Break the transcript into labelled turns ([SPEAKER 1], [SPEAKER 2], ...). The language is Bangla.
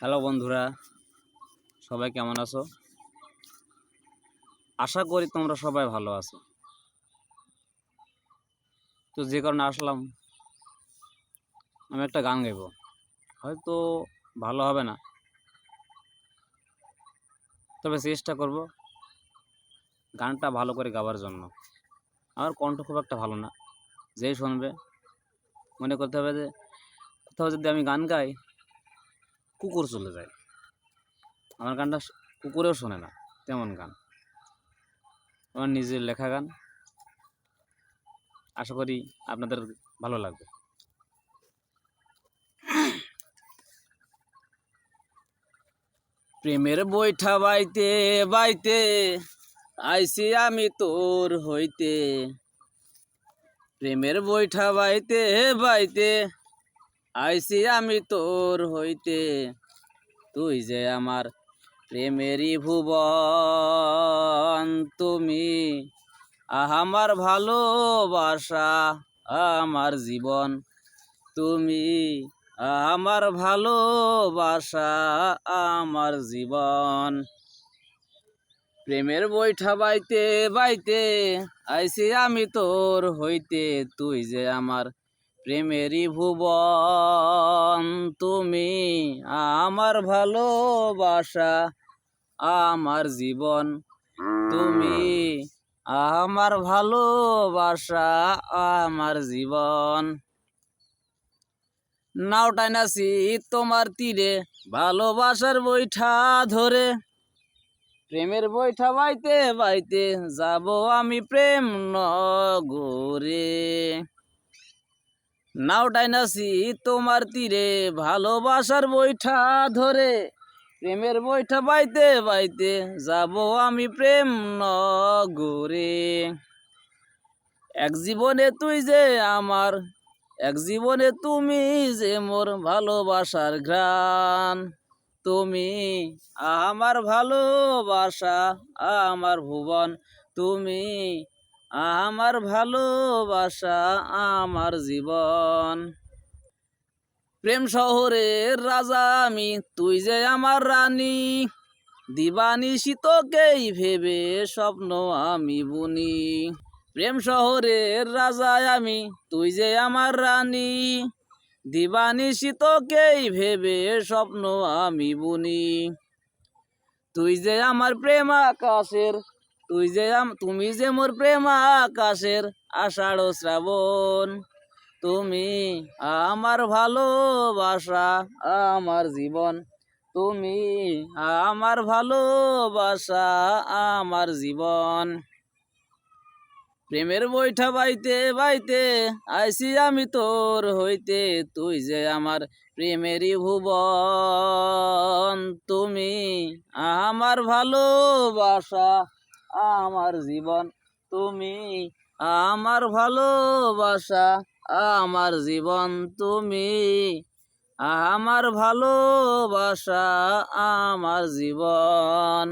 [SPEAKER 1] হ্যালো বন্ধুরা, সবাই কেমন আছো? আশা করি তোমরা সবাই ভালো আছো। তো যে কারণে আসলাম, আমি একটা গান গাইবো। হয়তো ভালো হবে না, তবে চেষ্টা করব গানটা ভালো করে গাওয়ার জন্য। আমার কণ্ঠ খুব একটা ভালো না, যেই শুনবে মনে করতে হবে যে কোথাও যদি আমি গান গাই কুকুর চলে যায়। আমার গানটা কুকুরেও শোনে না, তেমন গান। আমার নিজের লেখা গান, আশা করি আপনাদের ভালো লাগবে। প্রেমের বৈঠা বাইতে বাইতে আইছি আমি তোর হইতে। প্রেমের বৈঠা বাইতে বাইতে আইছি আমি তোর হইতে। তুই যে আমার প্রেমেরই ভুবন, তুমি আমার ভালোবাসা, আমার জীবন। তুমি আমার ভালোবাসা, আমার জীবন। প্রেমের বৈঠা বাইতে বাইতে আইছি আমি তোর হইতে। তুই যে আমার প্রেমেরই ভুবন, তুমি আমার ভালোবাসা, আমার জীবন। তুমি আমার ভালোবাসা, আমার জীবন। নাওটাই নাচি তোমার তীরে ভালোবাসার বৈঠা ধরে। প্রেমের বৈঠা বাইতে বাইতে যাব আমি প্রেম নগরে। নাওটাই নাচি তোমার তীরে ভালোবাসার বৈঠা ধরে। প্রেমের বৈঠা বাইতে বাইতে যাব আমি প্রেম নগরে। এক জীবনে তুই যে আমার, এক জীবনে তুমি যে মোর ভালোবাসার ঘ্রাণ। তুমি আমার ভালোবাসা, আমার ভুবন। তুমি আমার ভালোবাসা, আমার জীবন। প্রেম শহরের রাজা আমি, তুই যে আমার রানী। দিবানিশি তোকেই ভেবে স্বপ্ন আমি বুনি। প্রেম শহরের রাজা আমি, তুই যে আমার রানী। দিবানিশি তোকেই ভেবে স্বপ্ন আমি বুনি। তুই যে আমার প্রেম আকাশের, তুমি যে মোর প্রেম আকাশের আষাঢ় শ্রাবণ। তুমি আমার ভালোবাসা, আমার জীবন। তুমি আমার ভালোবাসা, আমার জীবন। প্রেমের বৈঠা বাইতে বাইতে আইছি আমি তোর হইতে। তুই যে আমার প্রেমেরই ভুবন, তুমি আমার ভালোবাসা, আমার জীবন। তুমি আমার ভালোবাসা, আমার জীবন। তুমি আমার ভালোবাসা, আমার জীবন।